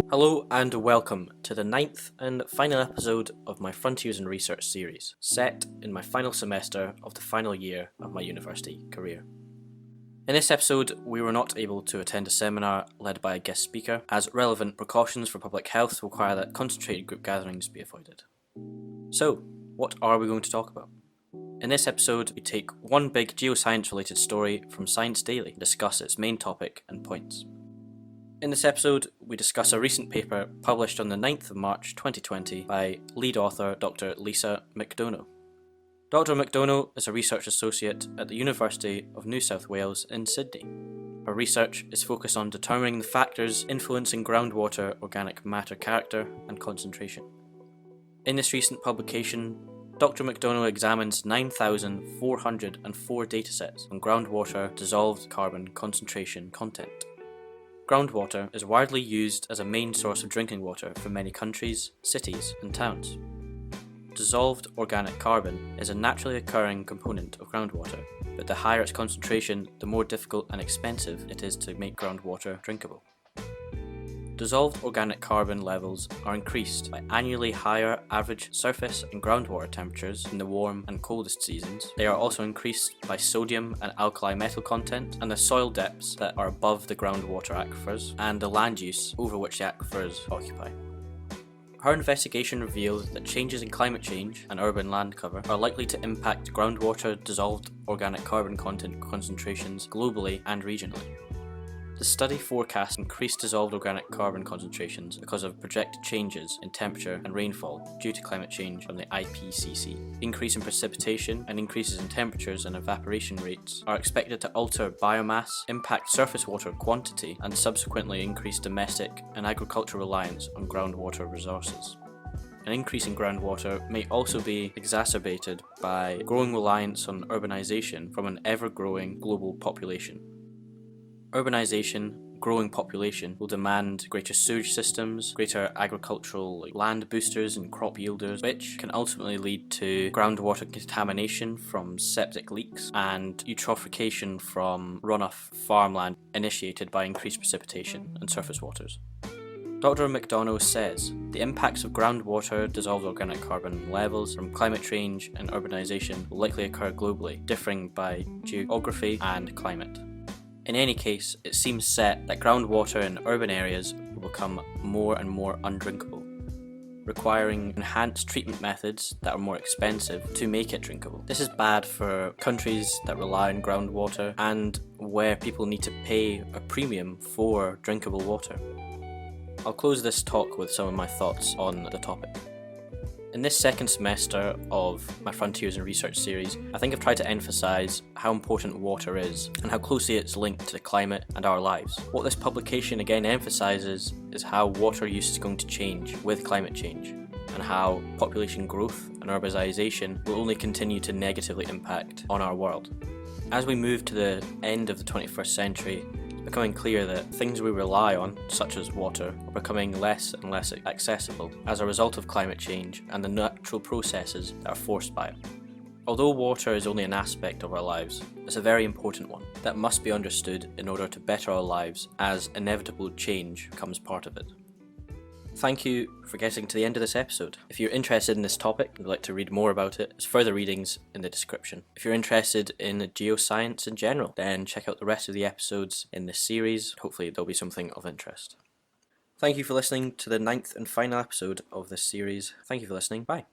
Hello and welcome to the 9th and final episode of my Frontiers in Research series, set in my final semester of the final year of my university career. In this episode, we were not able to attend a seminar led by a guest speaker, as relevant precautions for public health require that concentrated group gatherings be avoided. So, what are we going to talk about? In this episode, we take one big geoscience related story from Science Daily and discuss its main topic and points. In this episode, we discuss a recent paper published on the 9th of March 2020 by lead author Dr. Lisa McDonough. Dr. McDonough is a research associate at the University of New South Wales in Sydney. Her research is focused on determining the factors influencing groundwater organic matter character and concentration. In this recent publication, Dr. McDonough examines 9,404 datasets on groundwater dissolved carbon concentration content. Groundwater is widely used as a main source of drinking water for many countries, cities, and towns. Dissolved organic carbon is a naturally occurring component of groundwater, but the higher its concentration, the more difficult and expensive it is to make groundwater drinkable. Dissolved organic carbon levels are increased by annually higher average surface and groundwater temperatures in the warm and coldest seasons. They are also increased by sodium and alkali metal content and the soil depths that are above the groundwater aquifers and the land use over which the aquifers occupy. Her investigation revealed that changes in climate change and urban land cover are likely to impact groundwater dissolved organic carbon content concentrations globally and regionally. The study forecasts increased dissolved organic carbon concentrations because of projected changes in temperature and rainfall due to climate change from the IPCC. Increase in precipitation and increases in temperatures and evaporation rates are expected to alter biomass, impact surface water quantity, and subsequently increase domestic and agricultural reliance on groundwater resources. An increase in groundwater may also be exacerbated by growing reliance on urbanization from an ever-growing global population. Urbanization, growing population, will demand greater sewage systems, greater agricultural land boosters and crop yielders, which can ultimately lead to groundwater contamination from septic leaks and eutrophication from runoff farmland initiated by increased precipitation and surface waters. Dr. McDonough says the impacts of groundwater dissolved organic carbon levels from climate change and urbanization will likely occur globally, differing by geography and climate. In any case, it seems set that groundwater in urban areas will become more and more undrinkable, requiring enhanced treatment methods that are more expensive to make it drinkable. This is bad for countries that rely on groundwater and where people need to pay a premium for drinkable water. I'll close this talk with some of my thoughts on the topic. In this second semester of my Frontiers in Research series, I think I've tried to emphasise how important water is and how closely it's linked to the climate and our lives. What this publication again emphasises is how water use is going to change with climate change and how population growth and urbanisation will only continue to negatively impact on our world. As we move to the end of the 21st century, becoming clear that things we rely on, such as water, are becoming less and less accessible as a result of climate change and the natural processes that are forced by it. Although water is only an aspect of our lives, it's a very important one that must be understood in order to better our lives as inevitable change becomes part of it. Thank you for getting to the end of this episode. If you're interested in this topic and would like to read more about it, there's further readings in the description. If you're interested in geoscience in general, then check out the rest of the episodes in this series. Hopefully there'll be something of interest. Thank you for listening to the 9th and final episode of this series. Thank you for listening. Bye.